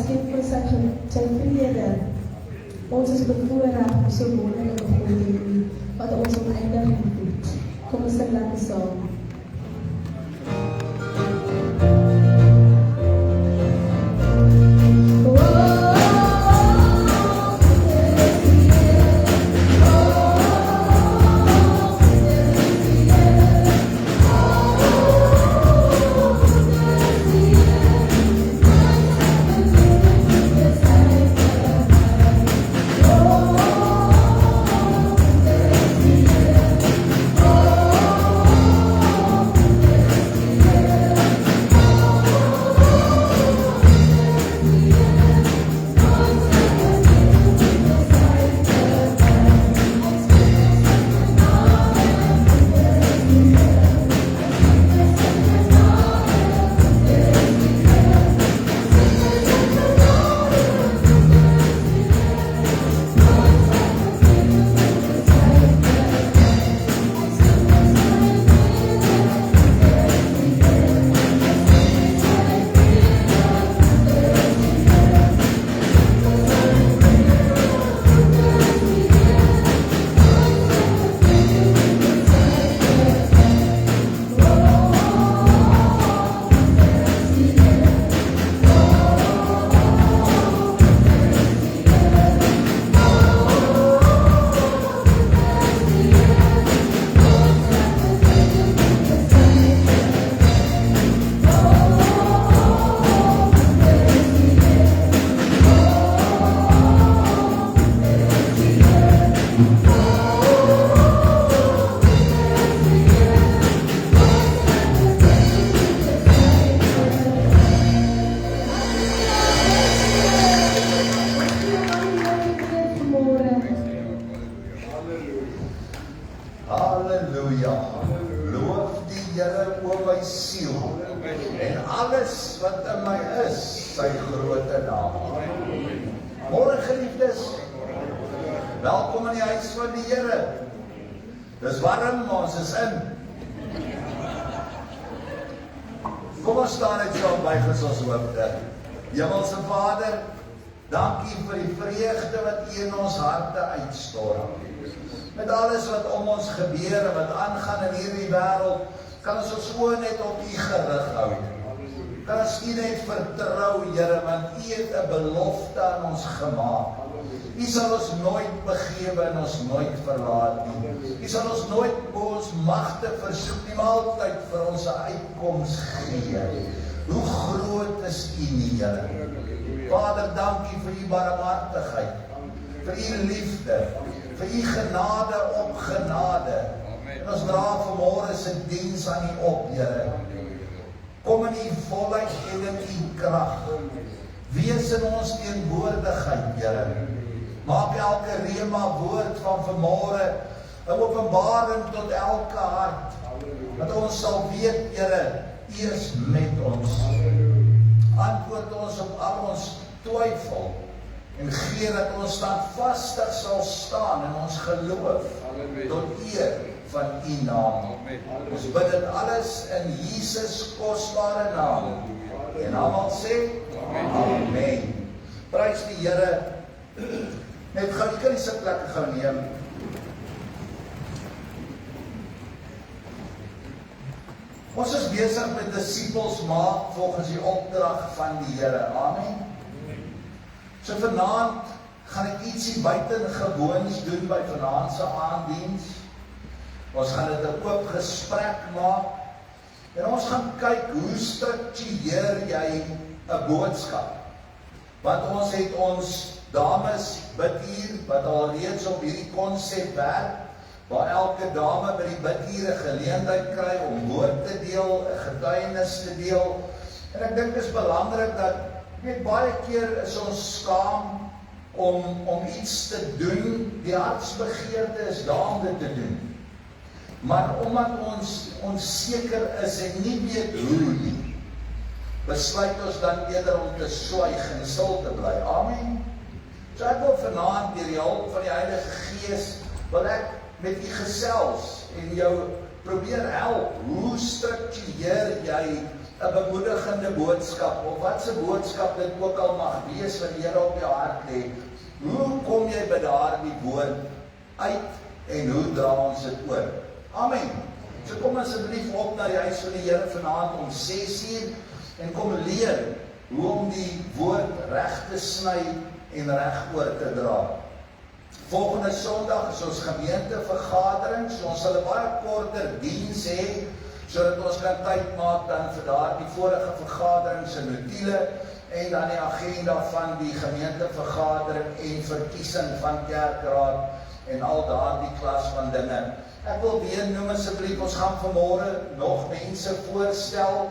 skep vir sy vrede. Ons is bevoorreg om so wonderlike God te hê, wat ons oneindig lief het. Kom ons sing lekker saam. Dis warm, ons is in. Kom ons staan net so by ons hoofde. Hemelse Vader, dankie vir die vreugde wat U in ons harte uitstort. Met alles wat om ons gebeur en wat aangaan in hierdie wêreld, kan ons oë net op U gerig hou. Kan ons U net vertrou, Here, want U het 'n belofte aan ons gemaak. U sal ons nooit begewe en ons nooit verlaat nie. U sal ons nooit bo ons magte versoek nie, maar altyd vir ons 'n uitkoms gee. Hoe groot is U nie, Here? Vader, dankie vir U barmhartigheid, vir U liefde, vir U genade op genade. En ons dra vanmôre se diens aan U op, Here. Kom in U volheid en in U krag. Wees in ons teenwoordigheid, Here. Maak elke rema woord van vanmôre 'n openbaring tot elke hart, dat ons sal weet, Here, U is met ons. Antwoord ons op al ons twyfel en gee dat ons standvastig sal staan in ons geloof tot eer van U naam. Ons bid dit alles in Jesus kosbare naam. En almal sê amen. Prys die Here. Net gou, jy kan die sitplekke gou neem. Ons is besig met disippels maak volgens die opdrag van die Here. Amen. So vanaand gaan ek ietsie buitengewoons doen by vanaand se aanddiens. Ons gaan dit 'n oop gesprek maak. En ons gaan kyk hoe struktureer jy 'n boodskap. Want ons het ons dames bidhuur wat al reeds op hierdie konsep werk, waar elke dame by die bidhuur 'n geleentheid kry om woord te deel, 'n getuienis te deel. En ek dink dit is belangrik dat, weet, baie keer is ons skaam om iets te doen. Die hartsbegeerte is daar om dit te doen. Maar omdat ons onseker is en nie weet hoe nie, besluit ons dan eerder om te swyg en stil te bly. Amen. So ek wil vanaand deur die hulp van die Heilige Gees wil ek met u gesels en jou probeer help. Hoe struktureer jy 'n bemoedigende boodskap, of wat se boodskap dit ook al mag wees wat die Here op jou hart lê, hoe kom jy by daardie woord uit en hoe dra ons dit oor? Amen. So kom asseblief op na die huis van die Here vanaand om 6:00 en kom leer hoe om die woord reg te sny en reg oor te dra. Volgende Sondag is ons gemeentevergadering, so ons sal 'n baie korter diens hê, sodat ons kan tyd maak dan vir daardie vorige vergadering se notules en dan die agenda van die gemeentevergadering en verkiesing van kerkraad en al daardie klas van dinge. Ek wil weer noem asseblief, ons gaan vanmôre nog mense voorstel.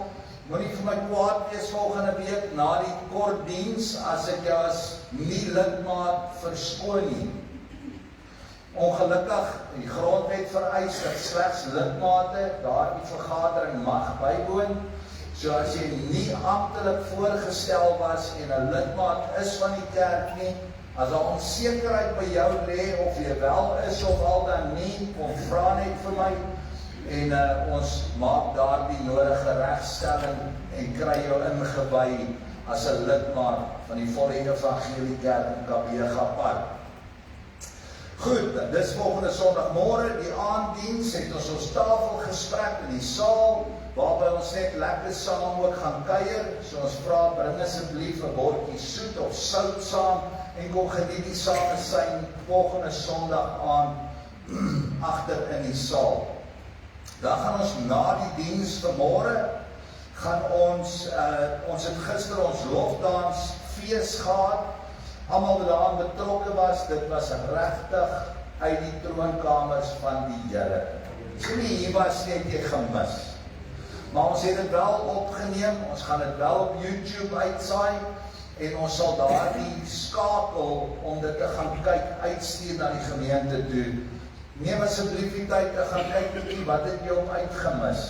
Moenie vir my kwaad wees volgende week na die kort diens as ek jou as nie lidmaat verskoon nie. Ongelukkig, die grondwet vereis dat slegs lidmate daardie vergadering mag bywoon. So as jy nie amptelik voorgestel was en 'n lidmaat is van die kerk nie, as daar onsekerheid by jou lê of jy wel is of al dan nie, kom vra net vir my en ons maak daardie nodige regstelling en kry jou ingewy as 'n lidmaat van die Volle Evangelie Kerk in Kaapstad Park. Goed, dis volgende Sondag môre, die aanddiens het ons tafelgesprek in die saal, waarby ons net lekker saam ook gaan kuier. So ons vra, bring asseblief 'n bordjie soet of sout saam en kom geniet die samesyn volgende Sondag aand agter in die saal. Dan gaan ons na die diens vanmôre gaan ons het gister ons lofdansfees gehad. Almal wat daaraan betrokke was, dit was regtig uit die troonkamers van die Here. So nie hier was net jy gemis. Maar ons het dit wel opgeneem, ons gaan dit wel op YouTube uitsaai en ons sal daardie skakel om dit te gaan kyk uitstuur na die gemeente toe. Neem asseblief die tyd te gaan kyk bietjie wat het jy op uitgemis.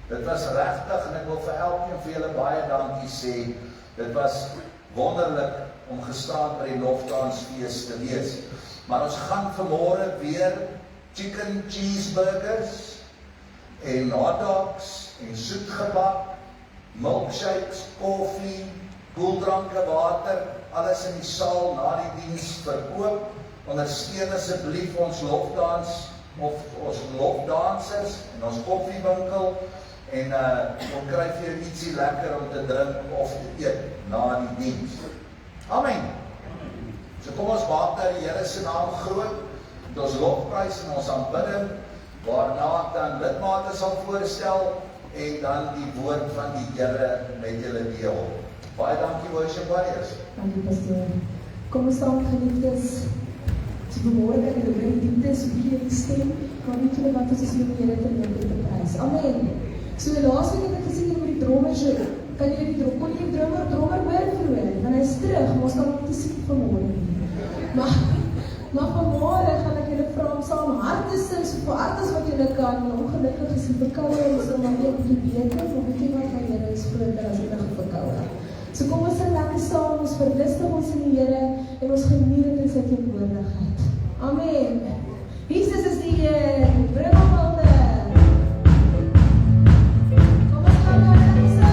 Dit was regtig en ek wil vir elkeen vir julle baie dankie sê. Dit was wonderlik om gisterand by die lofdansfees te wees. Maar ons gaan vanmôre weer chicken cheeseburgers en hotdogs en soetgebak, milkshakes, koffie, koeldranke, water, alles in die saal na die diens verkoop. Ondersteun asseblief ons lofdans of ons lofdansers en ons koffiewinkel en ons kry vir jou ietsie lekker om te drink of te eet na die diens. Amen. So kom ons maak dat die Here se naam groot, met ons lofprys en ons aanbidding, waarna ek dan lidmate sal voorstel en dan die woord van die Here met julle deel. Baie dankie worship warriors. Dankie pastoor. Kom ons saam geliefdes. So vanmôre kan julle weer die dieptes op hierdie stem, kan weet julle wat ons is om die Here te neem en te prys. Amen. So laasweek het ek gesien oor die drummer se, kan julle die drummer hoor vroeër, want hy is terug, maar ons kan hom nie sien vanmôre nie. Maar vanmôre gaan ek julle vra om saam harte sing, so vir hartes wat julle kan, en ongelukkig is die verkoue, ons sal maar weer 'n bietjie beter, maar weet jy wat, my Here is groter as enige verkoue. So kom ons sing lekker saam, ons verlustig ons in die Here, en ons geniet dit in sy teenwoordigheid. Amen. Jesus is die Heer, bring hom alter. Kom ons gaan nou lekker saam.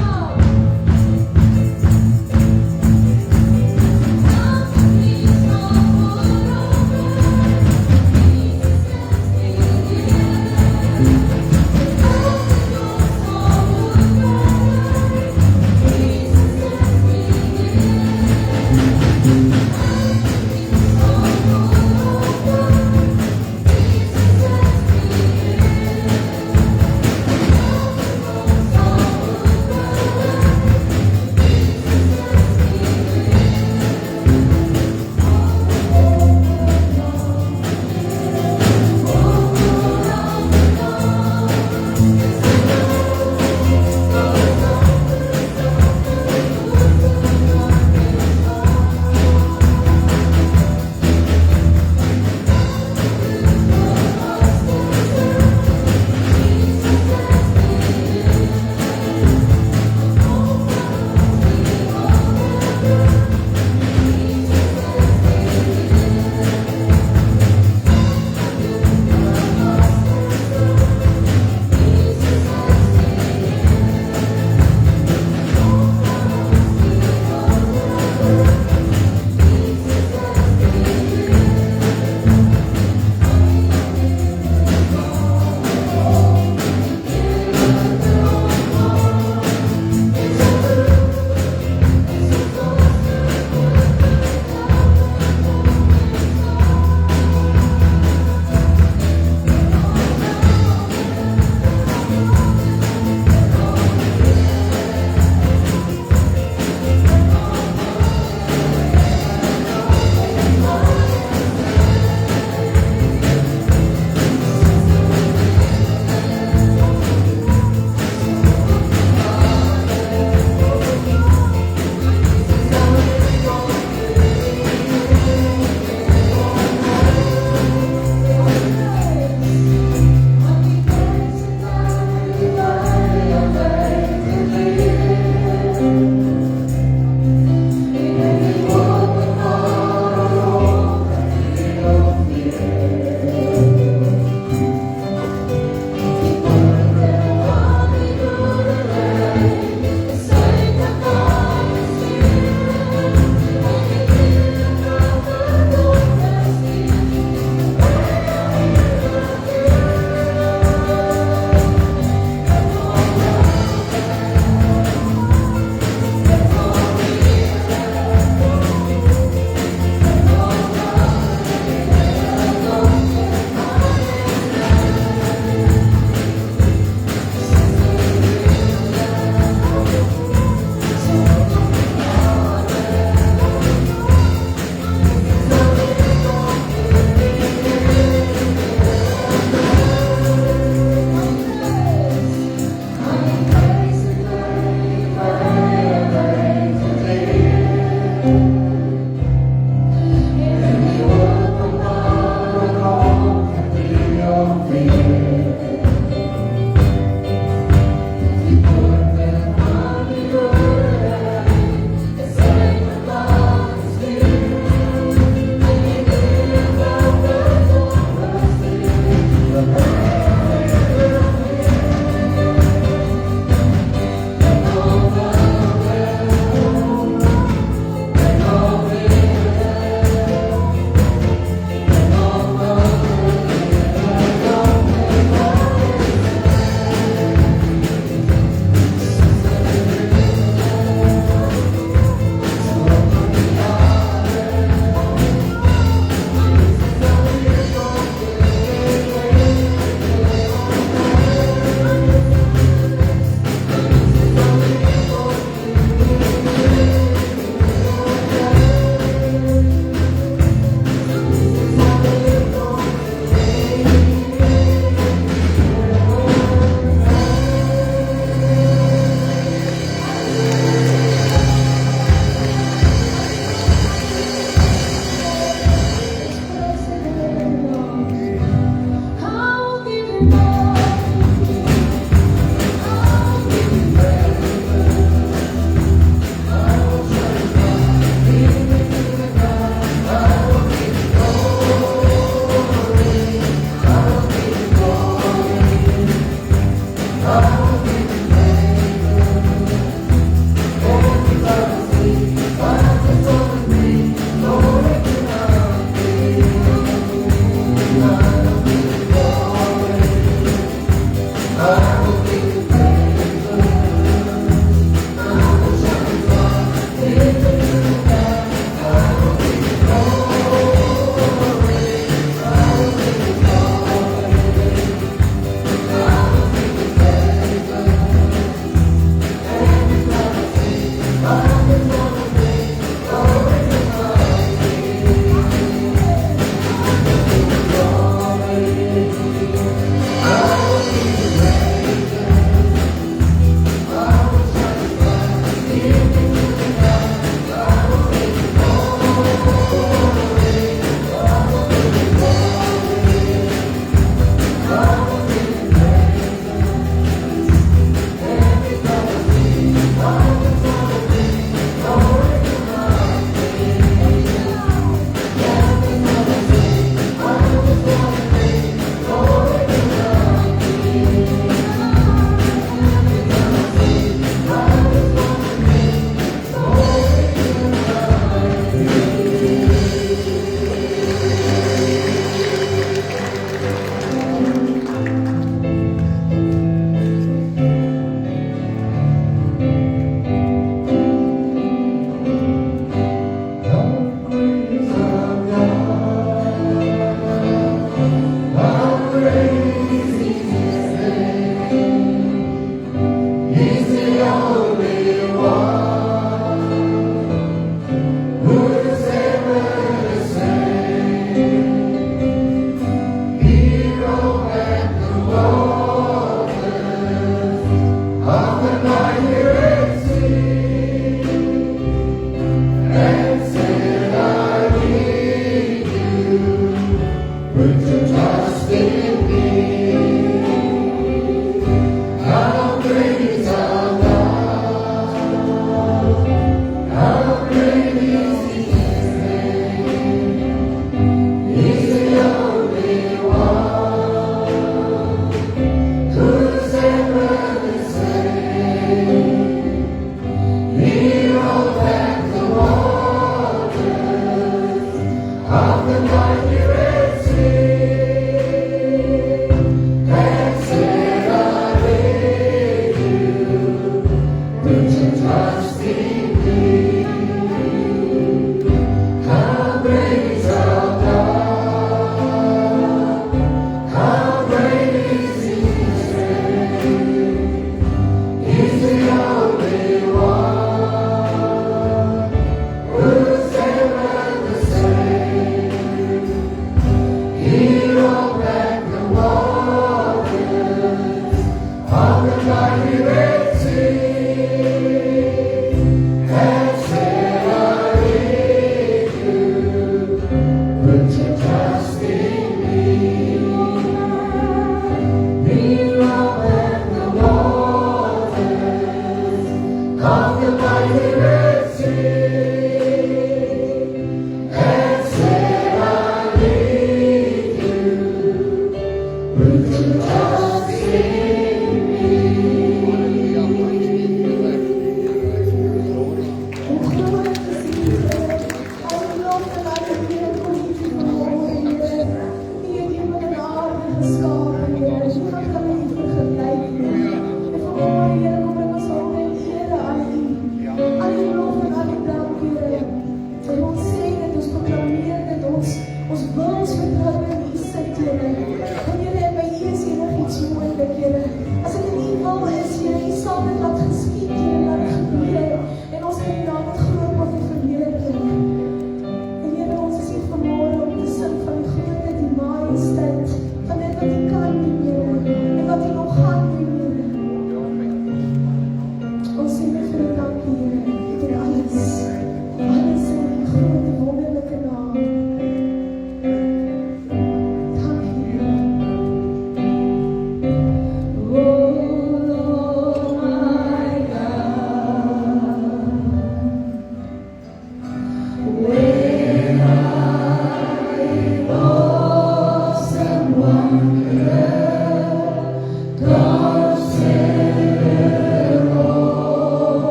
Oh,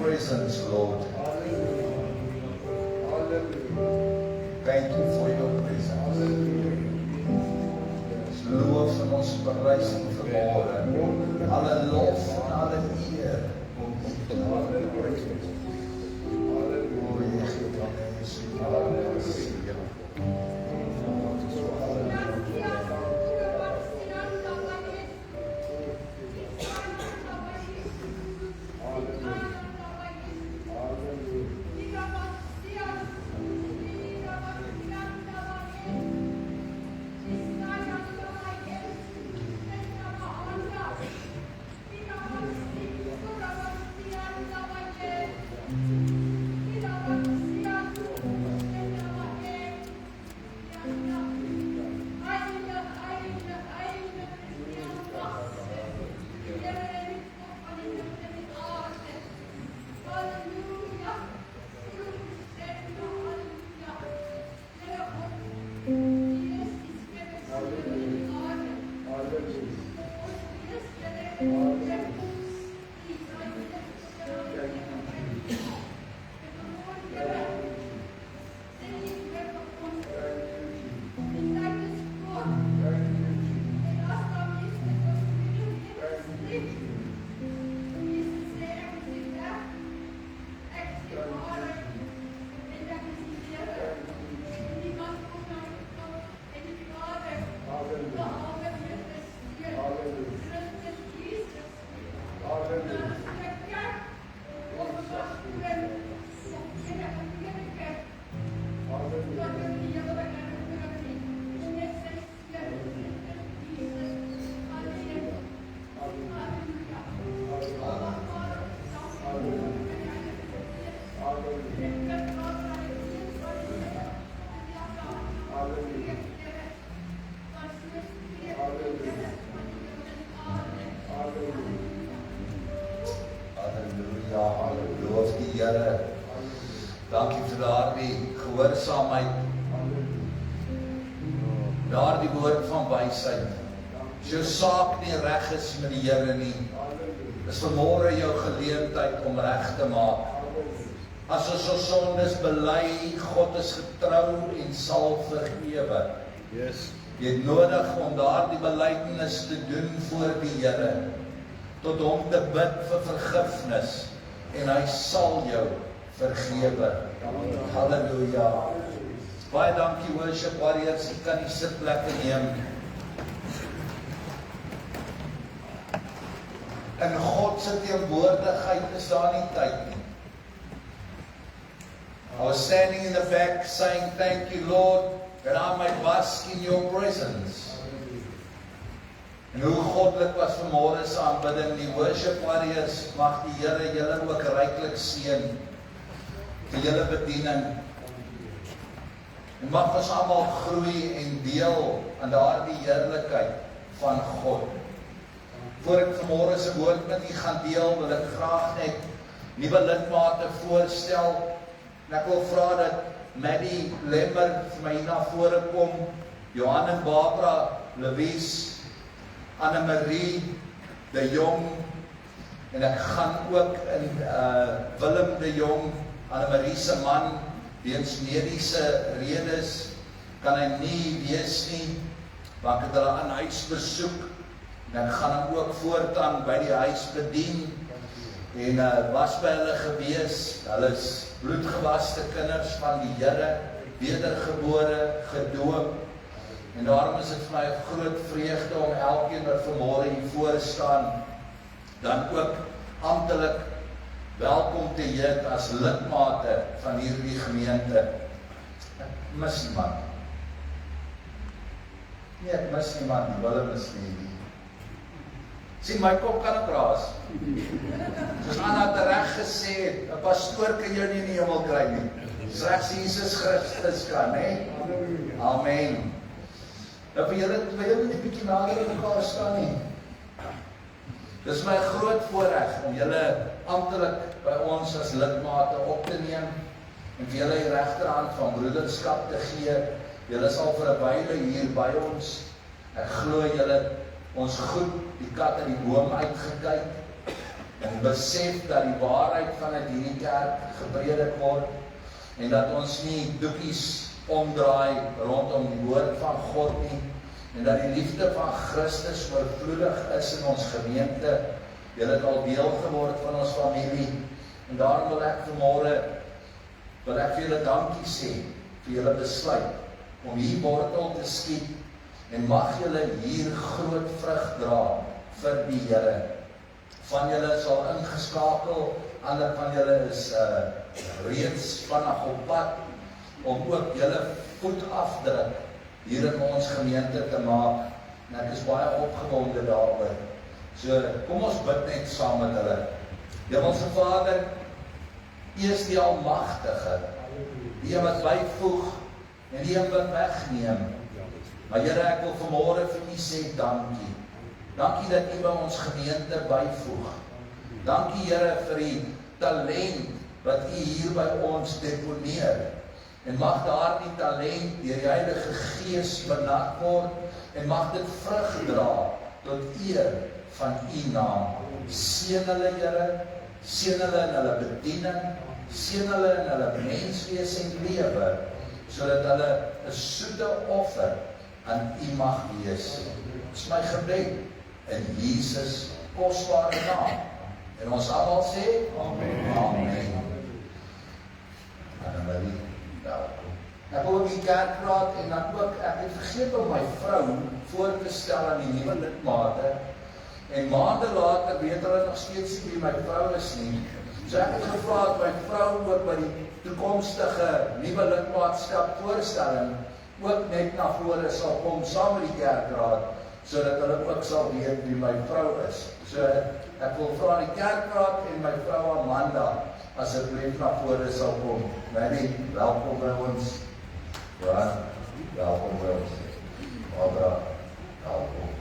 presence, Lord. Thank you for your presence. Loof en ons prys en verhoor. Alle lof en alle eer om U te maak. Dankie vir daardie gehoorsaamheid. Daardie woord van wysheid. As jou saak nie reg is met die Here nie, is vanmôre jou geleentheid om reg te maak. As ons sondes bely, God is getrou en sal vergewe. Yes. Jy het nodig om daardie belydenis te doen voor die Here, tot hom te bid vir vergifnis, en hy sal jou vergewe. Halleluja. Baie dankie worship warriors, jy kan die sitplekke neem. In God se teenwoordigheid is daar nie tyd nie. I was standing in the back saying, thank you Lord, that I might bask in your presence. En hoe goddelik was vanmôre se aanbidding, die worship warriors, mag die Here julle ook ryklik seën vir julle bediening. En mag ons almal groei en deel aan daardie heerlikheid van God. Voor ek vanmôre se woord met u gaan deel, wil ek graag net nuwe lidmate voorstel. En ek wil vra dat Maddie Lemmer vir my na vore kom, Johan en Barbara Louise, Anne-Marie de Jong, en ek gaan ook in Willem de Jong, Anne-Marie se man, weens mediese redes, kan hy nie wees nie, maar ek het hulle aan huis besoek, en ek gaan hom ook voortaan by die huis bedien, en was by hulle gewees. Hulle is bloedgewaste kinders van die Here, wedergebore, gedoop, en daarom is dit vir my 'n groot vreugde om elkeen wat vanmôre hier voor staan, dan ook amptelik welkom te heet as lidmate van hierdie gemeente. Ek mis niemand. Nee, ek mis niemand nie, wil mis nie. Sien, my kop kan ek raas. Soos Anna het reg gesê het, 'n pastoor kan jou nie in die hemel kry nie. Slegs Jesus Christus kan, hè? Amen. Nou vir julle, wil julle net 'n bietjie nader aan mekaar staan nie. Dis my groot voorreg om julle amptelik by ons as lidmate op te neem en vir julle die regterhand van broederskap te gee. Julle sal vir 'n wyle hier by ons. Ek glo julle ons goed die kat uit die boom uitgekyk en besef dat die waarheid vanuit hierdie kerk gepredik word, en dat ons nie doekies omdraai rondom die woord van God nie, en dat die liefde van Christus oorvloedig is in ons gemeente. Julle het al deel geword van ons familie, en daarom wil ek vanmôre vir julle dankie sê vir julle besluit om hier wortel te skiet, en mag julle hier groot vrug dra vir die Here. Van julle is al ingeskakel, ander van julle is reeds vanaf op pad om ook julle voetafdruk hier in ons gemeente te maak, en ek is baie opgewonde daaroor. So, kom ons bid net saam met hulle. Hemelse Vader, U is die Almagtige, die wat byvoeg en die wat wegneem. Maar Here, ek wil vanmôre vir U sê dankie. Dankie dat U by ons gemeente byvoeg. Dankie Here vir die talent wat U hier by ons deponeer. En mag daardie talent deur die Heilige Gees benut word, en mag dit vrug dra tot eer van U naam. Seën hulle Here, seën hulle in hulle bediening, seën hulle in hulle menswees en lewe, sodat hulle 'n soete offer aan U mag wees. Dit is my gebed in Jesus kosbare naam. En ons almal sê, Amen. Amen. Annemarie, welkom. Ek wil ook die kerkraad en dan ook, ek het vergeet om my vrou voor te stel aan die nuwe lidmate. En maande later weet hulle nog steeds nie wie my vrou is nie. So ek het gevra dat my vrou ook by die toekomstige nuwe lidmaatskap voorstelling ook net na vore sal kom saam met die kerkraad, sodat hulle ook sal weet wie my vrou is. So ek wil vra die kerkraad en my vrou Amanda asseblief na vore sal kom. Manny, welkom by ons. Ja, welkom by ons. Barbara, welkom.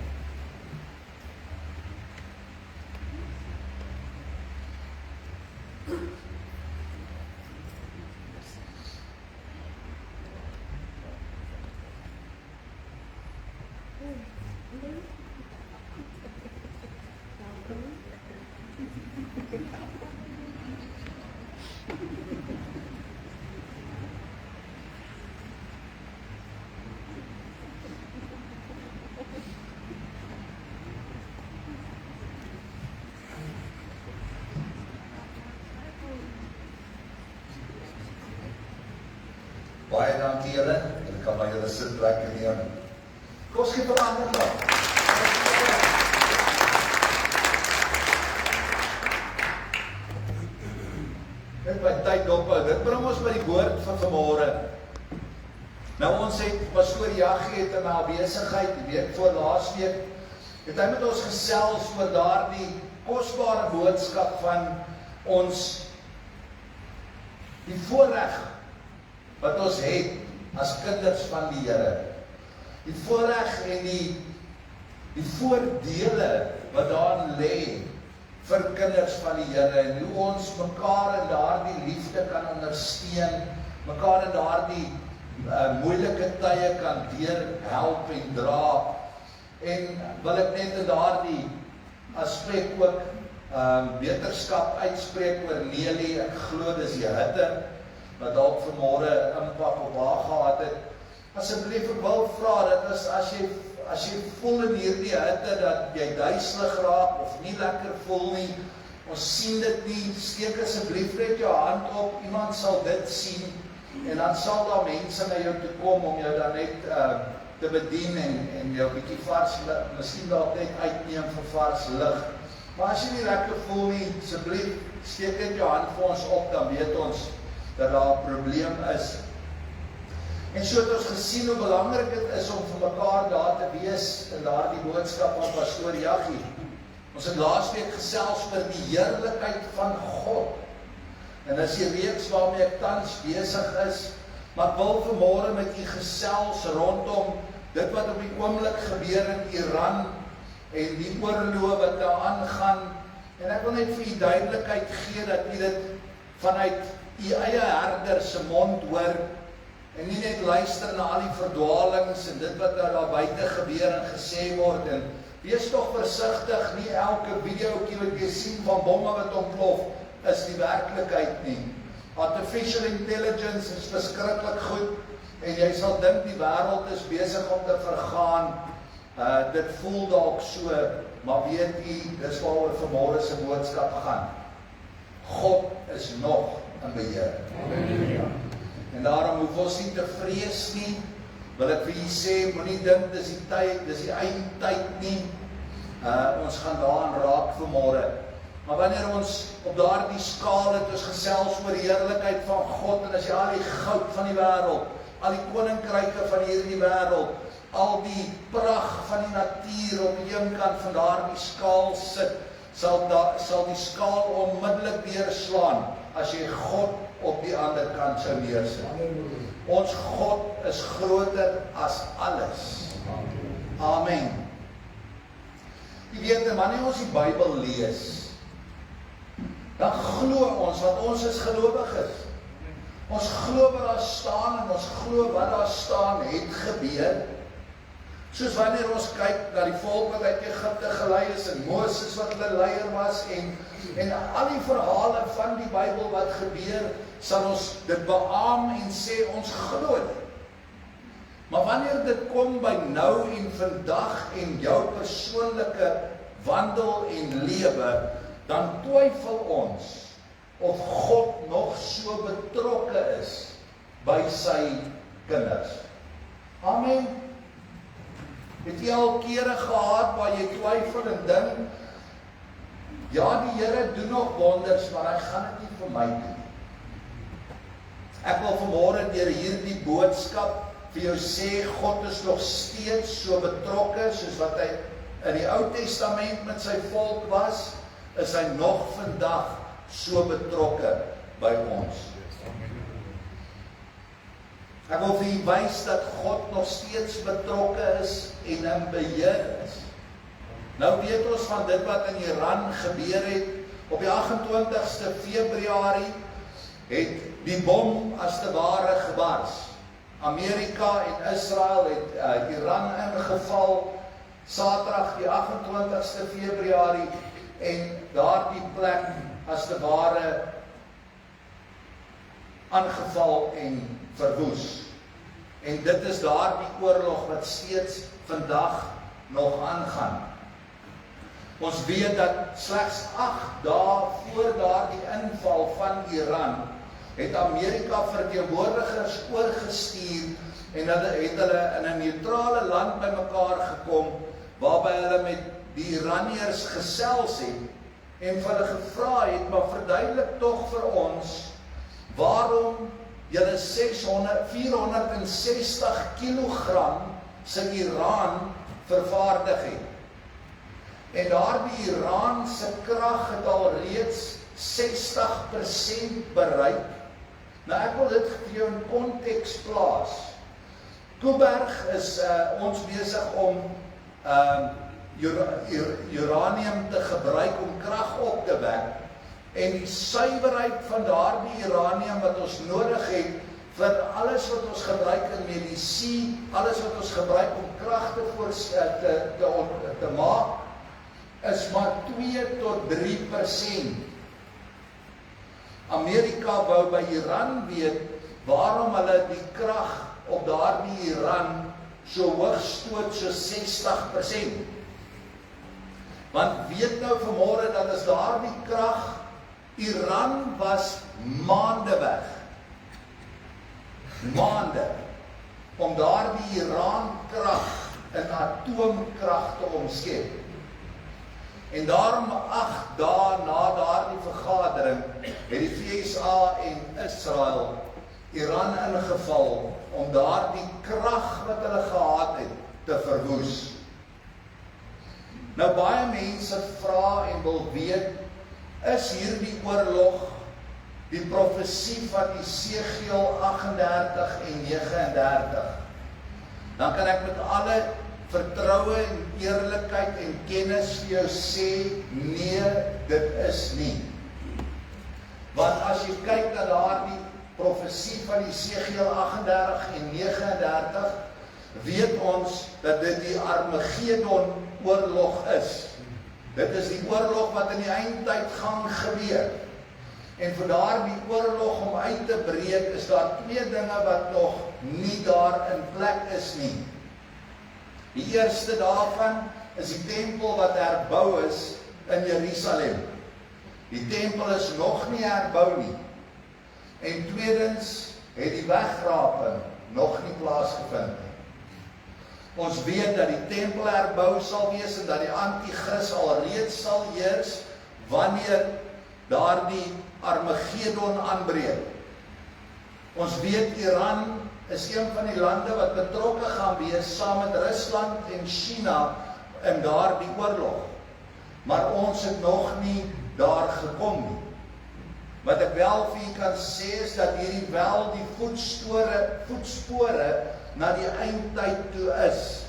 Baie dankie julle, julle kan maar julle sitplekke neem. Kom ons gee vir ander dag. Net my tyd dophou, dit bring ons by die woord van vanmôre. Nou ons het, pastoor Jaggie het in haar besigheid, die week voor laasweek, het hy met ons gesels oor daardie kosbare boodskap van ons, die voorreg wat ons het as kinders van die Here. Die voorreg en die voordele wat daarin lê vir kinders van die Here, en hoe ons mekaar in daardie liefde kan ondersteun, mekaar in daardie moeilike tye kan deurhelp en dra. En wil ek net in daardie aspek ook beterskap uitspreek oor Nelly. Ek glo dis die hitte wat dalk vanmôre impak op haar gehad het. Asseblief, ek wil vra dat as jy voel in hierdie hitte dat jy duiselig raak of nie lekker voel nie, ons sien dit nie, steek asseblief net jou hand op, iemand sal dit sien, en dan sal daar mense na jou toe kom om jou dan net te bedien en jou bietjie vars, miskien dalk net uitneem vir vars lig. Maar as jy nie lekker voel nie, asseblief, steek net jou hand vir ons op, dan weet ons dat daar 'n probleem is. En so het ons gesien hoe belangrik dit is om vir mekaar daar te wees in daardie boodskap van pastoor Jaggie. Ons het laasweek gesels oor die heerlikheid van God. En dis die reeks waarmee ek tans besig is, maar ek wil vanmôre met u gesels rondom dit wat op die oomblik gebeur in Iran en die oorlog wat daar aangaan. En ek wil net vir u duidelikheid gee dat u dit vanuit u eie herder se mond hoor, en nie net luister na al die verdwalings en dit wat daar buite gebeur en gesê word, en wees tog versigtig, nie elke videoetjie wat jy sien van bomme wat ontplof, is die werklikheid nie. Artificial intelligence is verskriklik goed, en jy sal dink die wêreld is besig om te vergaan. Dit voel dalk so, maar weet jy, dis waaroor vanmôre se boodskap gaan. God is nog in beheer. En daarom hoef ons nie te vrees nie. Wil ek vir julle sê, moenie dink dis die tyd, dis die eindtyd nie. Ons gaan daaraan raak vanmôre. Maar wanneer ons op daardie skaal het, ons gesels oor die heerlikheid van God, en as jy al die goud van die wêreld, al die koninkryke van hierdie wêreld, al die pragt van die natuur op die een kant van daardie skaal sit, sal die skaal onmiddellik deurslaan as jy God op die ander kant sou neersit. Ons God is groter as alles. Amen. Jy weet, wanneer ons die Bybel lees, dan glo ons, want ons is gelowiges. Ons glo wat daar staan, en ons glo wat daar staan het gebeur. Soos wanneer ons kyk na die volk wat uit Egipte gelei is, en Moses wat hulle leier was, en al die verhale van die Bybel wat gebeur, sal ons dit beaam en sê ons glo dit. Maar wanneer dit kom by nou en vandag en jou persoonlike wandel en lewe, dan twyfel ons of God nog so betrokke is by sy kinders. Amen. Het jy al kere gehad waar jy twyfel en dink, ja, die Here doen nog wonders, maar hy gaan dit nie vir my doen. Ek wil vanmôre deur hierdie boodskap vir jou sê, God is nog steeds so betrokke, soos wat hy in die Ou Testament met sy volk was, is hy nog vandag so betrokke by ons. Ek wil vir u wys dat God nog steeds betrokke is en in beheer is. Nou weet ons van dit wat in Iran gebeur het. Op die 28ste Februarie het die bom as te ware gebars. Amerika en Israel het Iran ingeval, Saterdag die 28ste Februarie, en daardie plek as te ware aangeval en verwoes. En dit is daardie oorlog wat steeds vandag nog aangaan. Ons weet dat slegs 8 dae voor daardie inval van Iran het Amerika verteenwoordigers oorgestuur en hulle het in 'n neutrale land bymekaar gekom waarby hulle met die Iraniërs gesels het en vir hulle gevra het, maar verduidelik tog vir ons waarom julle 460 kilogram se Iran vervaardig het. En daardie Iraanse krag het al reeds 60% bereik. Nou ek wil dit vir jou in konteks plaas. Koeberg is ons besig om uranium te gebruik om krag op te wek. En die suiwerheid van daardie uranium wat ons nodig het vir alles wat ons gebruik in medisy, alles wat ons gebruik om krag te maak, is maar 2 tot 3%. Amerika wou by Iran weet waarom hulle die krag op daardie Iran so hoog stoot so 60%. Want weet nou vanmôre dat as daardie krag, Iran was maande weg. Maande om daardie Iran krag in atoomkrag te omskep. En daarom 8 dae na daardie vergadering het die VSA en Israel Iran ingeval om daardie krag wat hulle gehad het te verwoes. Nou baie mense vra en wil weet, is hierdie oorlog die profesie van Esegiel 38 en 39? Dan kan ek met alle vertroue en eerlikheid en kennis vir jou sê, nee, dit is nie. Want as jy kyk na daardie profesie van Esegiel 38 en 39, weet ons dat dit die Armageddon oorlog is. Dit is die oorlog wat in die eindtyd gaan gebeur. En vir daardie oorlog om uit te breek, is daar twee dinge wat nog nie daar in plek is nie. Die eerste daarvan is die tempel wat herbou is in Jerusalem. Die tempel is nog nie herbou nie. En tweedens het die wegraping nog nie plaasgevind nie. Ons weet dat die tempel herbou sal wees en dat die anti-kris alreeds sal heers wanneer daardie Armageddon aanbreek. Ons weet Iran is een van die lande wat betrokke gaan wees saam met Rusland en China in daardie oorlog. Maar ons het nog nie daar gekom nie. Wat ek wel vir u kan sê is dat hierdie wel die voetspore na die eindtyd toe is.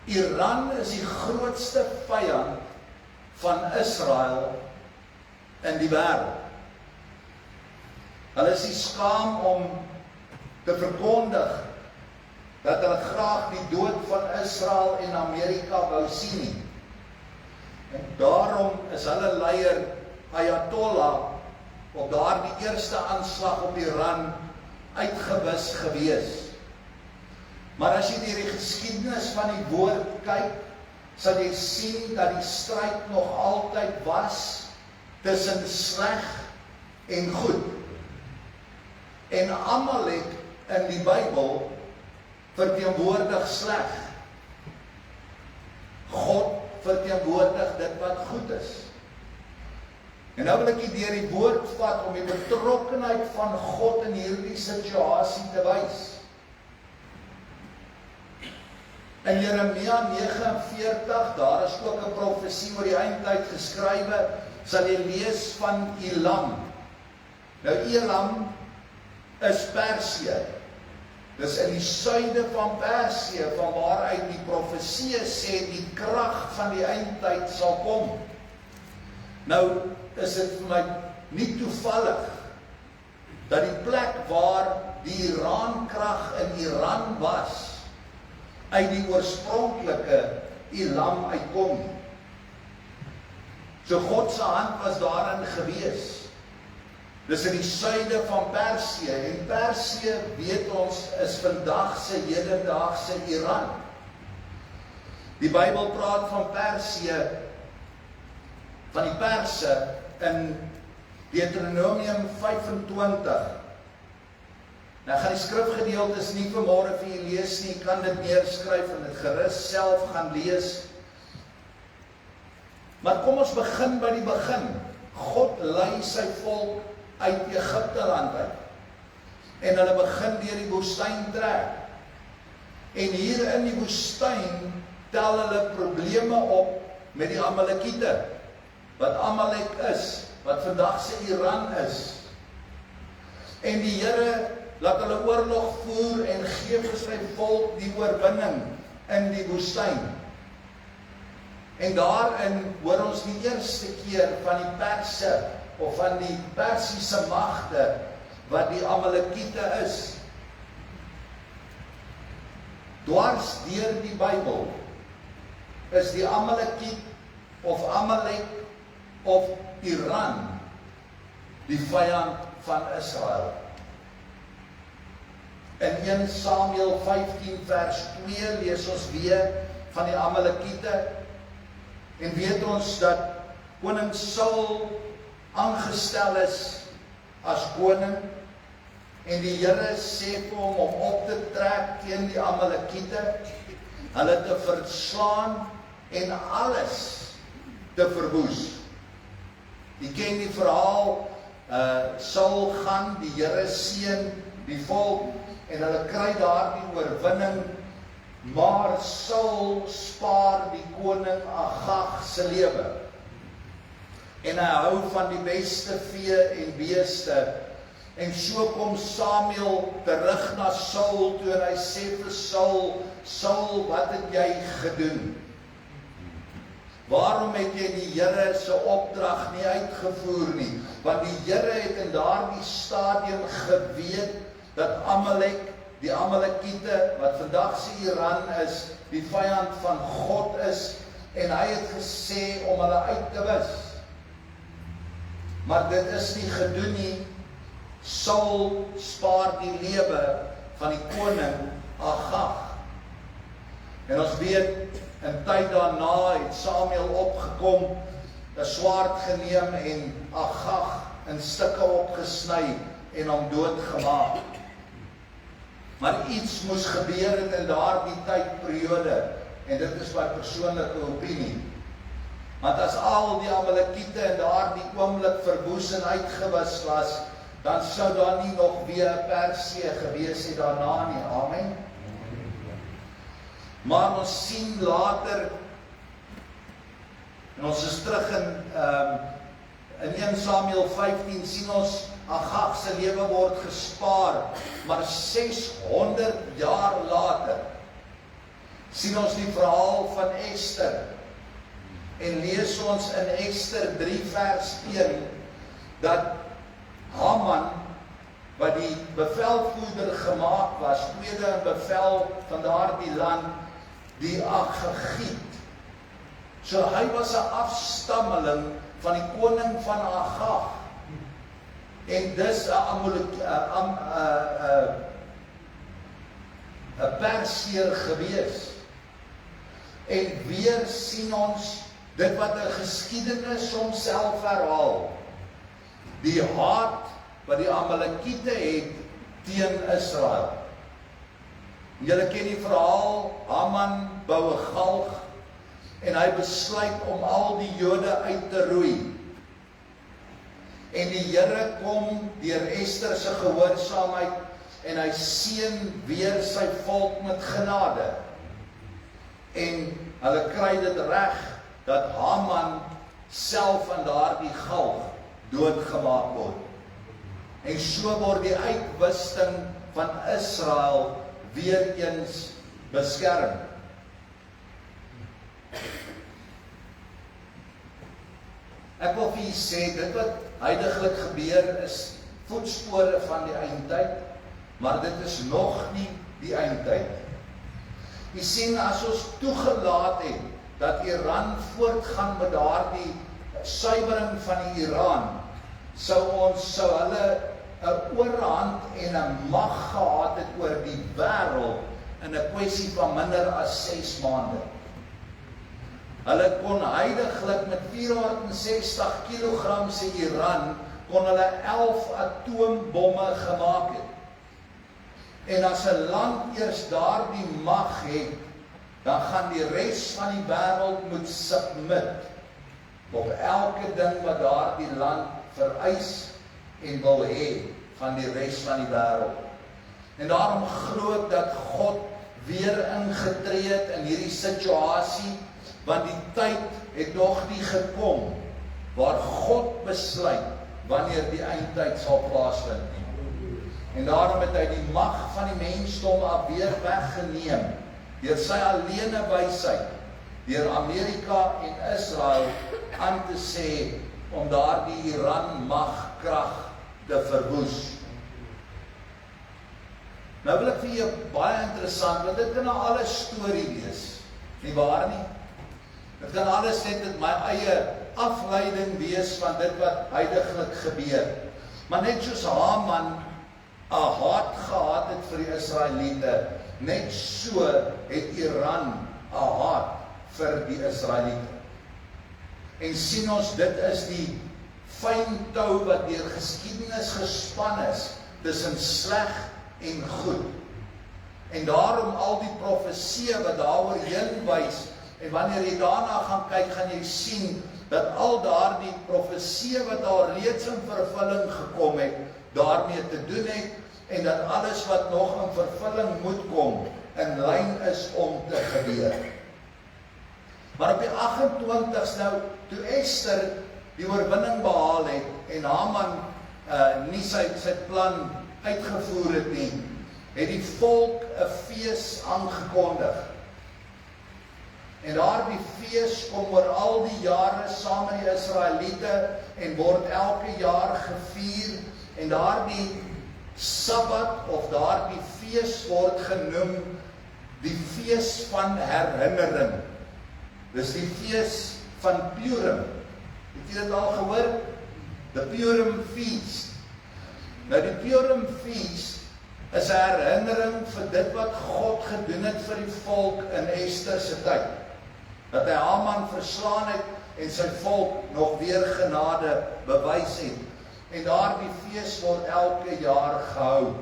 Iran is die grootste vyand van Israel in die wêreld. Hulle is nie skaam om te verkondig dat hulle graag die dood van Israel en Amerika wou sien nie. En daarom is hulle leier Ayatollah op daardie eerste aanslag op Iran uitgewis gewees. Maar as jy deur die geskiedenis van die woord kyk, sal jy sien dat die stryd nog altyd was tussen sleg en goed. En Amalek in die Bybel verteenwoordig sleg. God verteenwoordig dit wat goed is. En nou wil ek hier deur die woord vat om die betrokkenheid van God in hierdie situasie te wys. In Jeremia 49, daar is ook 'n profesie oor die eindtyd geskrywe, sal jy lees van Elam. Nou Elam is Persië. Dis in die suide van Persië, van waaruit die profesie sê die krag van die eindtyd sal kom. Nou is dit vir my nie toevallig dat die plek waar die Iran-krag in Iran was, uit die oorspronklike Elam uitkom. So God se hand was daarin gewees. Dis in die suide van Persië, en Persië, weet ons, is vandag se hedendaagse Iran. Die Bybel praat van Persië, van die Perse, in Deuteronomium 25. Nou gaan die skrifgedeeltes nie vanmôre vir julle lees nie, kan dit neerskryf en dit gerus self gaan lees. Maar kom ons begin by die begin. God lei sy volk uit Egipte land uit. En hulle begin deur die woestyn trek. En hier in die woestyn tel hulle probleme op met die Amalekiete, wat Amalek is, wat vandag se Iran is. En die Here laat hulle oorlog voer en gee vir sy volk die oorwinning in die woestyn. En daarin hoor ons die eerste keer van die Perse, of van die Persiese magte, wat die Amalekiete is. Dwars deur die Bybel is die Amalekiet, of Amalek, of Iran, die vyand van Israel. In 1 Samuel 15 vers 2 lees ons weer van die Amalekiete, en weet ons dat koning Saul aangestel is as koning, en die Here sê vir hom om op te trek teen die Amalekiete, hulle te verslaan en alles te verwoes. Jy ken die verhaal, Saul gaan, die Here seën die volk, en hulle kry daardie oorwinning, maar Saul spaar die koning Agag se lewe. En hy hou van die beste vee en beeste. En so kom Samuel terug na Saul toe, en hy sê vir Saul, Saul, wat het jy gedoen? Waarom het jy die Here se opdrag nie uitgevoer nie? Want die Here het in daardie stadium geweet dat Amalek die Amalekiete, wat vandag se Iran is, die vyand van God is, en hy het gesê om hulle uit te wis. Maar dit is nie gedoen nie. Saul spaar die lewe van die koning Agag. En ons weet, in tyd daarna het Samuel opgekom, 'n swaard geneem en Agag in stukke opgesny en hom doodgemaak. Maar iets moes gebeur het in daardie tydperiode, en dit is my persoonlike opinie. Want as al die Amalekiete in daardie oomblik verwoes en uitgewis was, dan sou daar nie nog weer 'n Persie gewees het daarna nie. Amen. Maar ons sien later, en ons is terug in 1 Samuel 15, sien ons Agag se lewe word gespaar, maar 600 jaar later sien ons die verhaal van Ester, en lees ons in Ester 3 vers 1, dat Haman, wat die bevelvoerder gemaak was, tweede in bevel van daardie land, die Agagiet. So hy was 'n afstammeling van die koning van Agag. En dis 'n Persier gewees. En weer sien ons dit wat 'n geskiedenis homself herhaal. Die haat wat die Amalekiete het teen Israel. Julle ken die verhaal, Haman bou 'n galg en hy besluit om al die Jode uit te roei. En die Here kom deur Ester se gehoorsaamheid en hy seën weer sy volk met genade. En hulle kry dit reg dat Haman self aan daardie galg doodgemaak word. En so word die uitwisting van Israel weer eens beskerm. Ek wil vir julle sê, dit wat huidiglik gebeur is voetspore van die eindtyd, maar dit is nog nie die eindtyd. Jy sien, as ons toegelaat het dat Iran voortgaan met daardie suiwering van die Iran, sou hulle 'n oorhand en 'n mag gehad het oor die wêreld in 'n kwessie van minder as 6 maande. Hulle kon huidiglik met 460 kg se Iran, kon hulle 11 atoombomme gemaak het. En as 'n land eers daardie mag het, dan gaan die res van die wêreld moet submit op elke ding wat daardie land vereis en wil hê van die res van die wêreld. En daarom glo ek dat God weer ingetree het in hierdie situasie, want die tyd het nog nie gekom waar God besluit wanneer die eindtyd sal plaasvind nie. En daarom het hy die mag van die mensdom alweer weggeneem deur sy alleene wysheid, deur Amerika en Israel aan te sê om daardie Iran magkrag te verwoes. Nou wil ek vir jou baie interessant, want dit kan 'n alle storie wees, nie waar nie? Dit kan alles net met my eie afleiding wees van dit wat huidiglik gebeur. Maar net soos Haman 'n haat gehad het vir die Israeliete, net so het Iran 'n haat vir die Israeliete. En sien ons, dit is die fyn tou wat deur geskiedenis gespan is tussen sleg en goed. En daarom al die profeseë wat daaroor heen wys, en wanneer jy daarna gaan kyk, gaan jy sien dat al daardie profeseë wat daar reeds in vervulling gekom het, daarmee te doen het, en dat alles wat nog in vervulling moet kom, in lyn is om te gebeur. Maar op die 28ste nou, toe Ester die oorwinning behaal het, en Haman nie sy plan uitgevoer het nie, het die volk 'n fees aangekondig. En daardie fees kom oor al die jare saam met die Israeliete en word elke jaar gevier. En daardie Sabbat of daardie fees word genoem die fees van herinnering. Dis die fees van Purim. Het jy dit al gehoor? The Purim Feast. Nou die Purim Feast is 'n herinnering vir dit wat God gedoen het vir die volk in Ester se tyd. Dat hy Haman verslaan het en sy volk nog weer genade bewys het. En daardie fees word elke jaar gehou.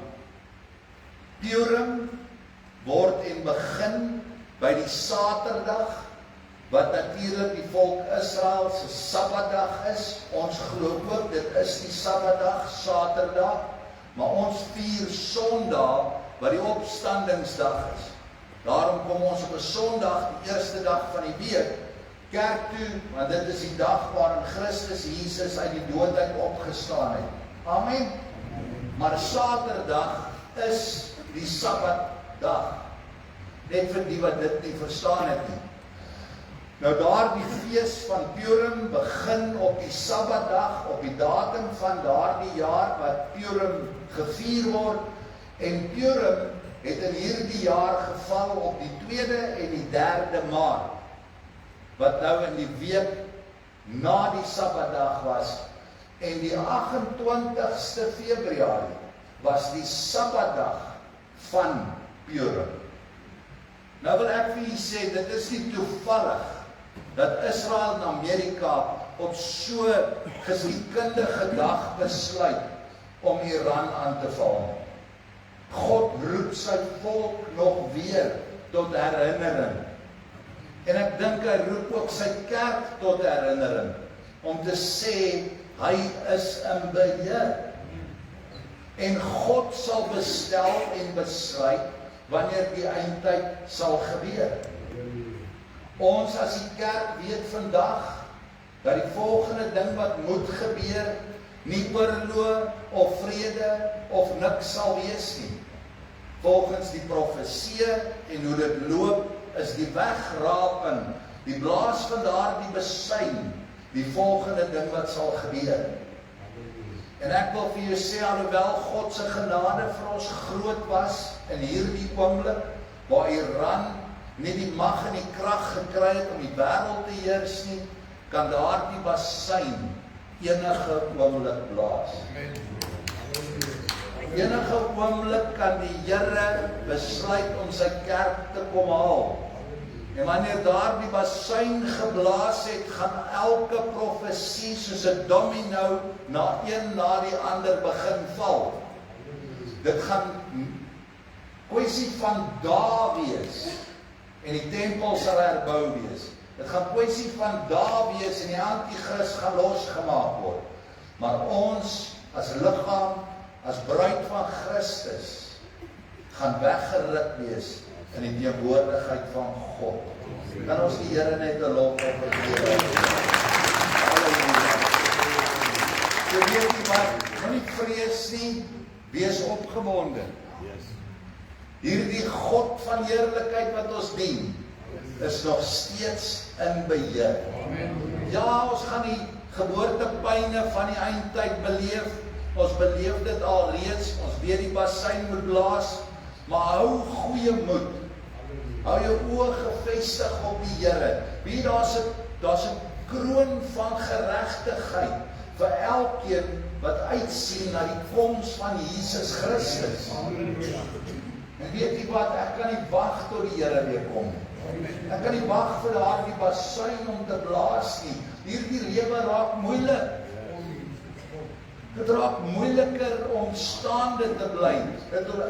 Purim word en begin by die Saterdag, wat natuurlik die volk Israel se Sabbatdag is. Ons glo ook dit is die Sabbatdag, Saterdag, maar ons vier Sondag wat die opstandingsdag is. Daarom kom ons op 'n Sondag, die eerste dag van die week, kerk toe, want dit is die dag waarin Christus Jesus uit die dood uit opgestaan het. Amen. Maar Saterdag is die Sabbatdag. Net vir die wat dit nie verstaan het nie. Nou daardie fees van Purim begin op die Sabbatdag, op die datum van daardie jaar wat Purim gevier word. En Purim het in hierdie jaar geval op die 2de en die 3de Maart. Wat nou in die week na die Sabbatdag was. En die 28ste Februarie was die Sabbatdag van Purim. Nou wil ek vir julle sê, dit is nie toevallig dat Israel en Amerika op so geskiedkundige dag besluit om Iran aan te val. God roep sy volk nog weer tot herinnering. En ek dink hy roep ook sy kerk tot herinnering, om te sê, hy is in beheer. En God sal bestel en besluit, wanneer die eindtyd sal gebeur. Ons as die kerk weet vandag, dat die volgende ding wat moet gebeur, nie oorlog of vrede of niks sal wees nie. Volgens die profeseë en hoe dit loop, is die wegraping, die blaas van daardie besuin, die volgende ding wat sal gebeur. En ek wil vir jou sê, alhoewel God se genade vir ons groot was, in hierdie oomblik, waar Iran nie die mag en die krag gekry het om die wêreld te heers nie, kan daardie besuin enige oomblik blaas. Enige oomblik kan die Here besluit om sy kerk te kom haal. En wanneer daardie besuin geblaas het, gaan elke profesie soos 'n domino na een na die ander begin val. Dit gaan kwessie van dae wees en die tempel sal herbou wees. Dit gaan kwessie van dae wees en die anti-kris gaan losgemaak word. Maar ons as liggaam, as bruid van Christus, gaan weggeruk wees in die teenwoordigheid van God. Kan ons die Here net 'n lofoffer gee? Halleluja. Jy weet nie wat, moenie vrees nie, wees opgewonde. Hierdie God van heerlikheid wat ons dien, is nog steeds in beheer. Ja, ons gaan die geboortepyne van die eindtyd beleef. Ons beleef dit al reeds, ons weet die besuin moet blaas, maar hou goeie moed. Hou jou oë gefestig op die Here. Wie daar's 'n kroon van geregtigheid vir elkeen wat uitsien na die koms van Jesus Christus. En weet jy wat, ek kan nie wag tot die Here weer kom. Ek kan nie wag vir daardie besuin om te blaas nie. Hierdie lewe raak moeilik. Dit raak moeiliker om staande te bly.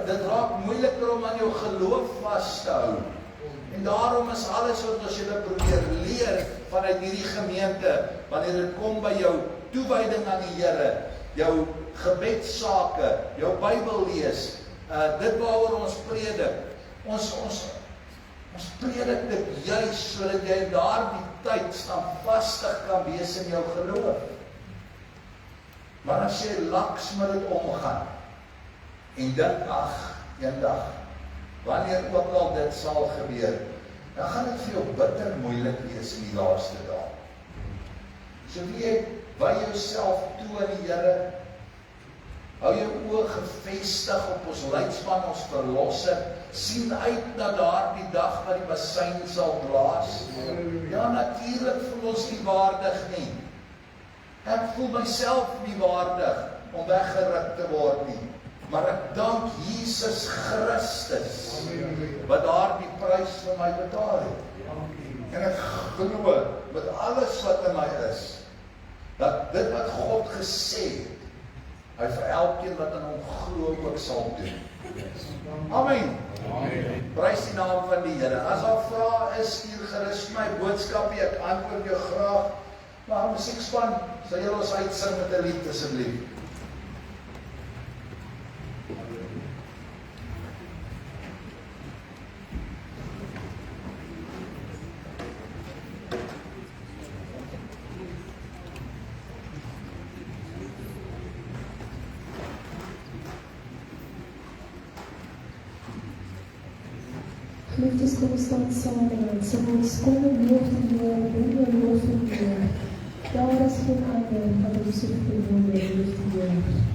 Dit raak moeiliker om aan jou geloof vas te hou. En daarom is alles wat ons julle probeer leer vanuit hierdie gemeente, wanneer dit kom by jou toewyding aan die Here, jou gebedsake, jou Bybel lees, dit waaroor ons predik. Ons predik dit juis sodat jy in daardie tyd standvastig kan wees in jou geloof. Maar as jy laks met dit omgaan en dink, ag, eendag, wanneer ook al dit sal gebeur, dan gaan dit vir jou bitter moeilik wees in die laaste dae. So wie jy by jouself toe aan die Here, Hou jou oë gefestig op ons leidsman, ons verlosser. Sien uit na daardie dag wat die bassein sal blaas. Ja, natuurlik voel ons nie waardig nie. Ek voel myself nie waardig om weggeruk te word nie. Maar ek dank Jesus Christus wat daardie prys vir my betaal het. En ek glo met alles wat in my is, dat dit wat God gesê het, hy vir elkeen wat in hom glo ook sal doen. Amen. Prys die naam van die Here. As daar vrae is, stuur gerus my boodskapie, ek antwoord jou graag. Maar musiekspan, sal julle ons uitsing met 'n lied asseblief. Geliefdes, kom ons staan saam en sing ons kom en loof die Here, bring jou loof in die Here. Daar is geen ander wat ons soveel wil loof die Here.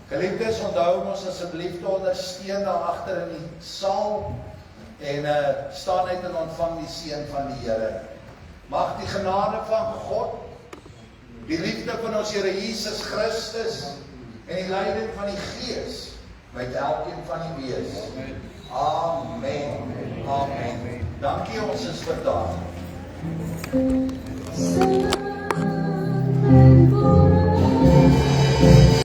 Geliefdes, onthou ons asseblief te ondersteun daar agter in die saal en staan uit en ontvang die seën van die Here. Mag die genade van God, die liefde van ons Here Jesus Christus en die leiding van die Gees met elkeen van die wees. Amen. Amen. Dankie, ons is verdaan. Sing,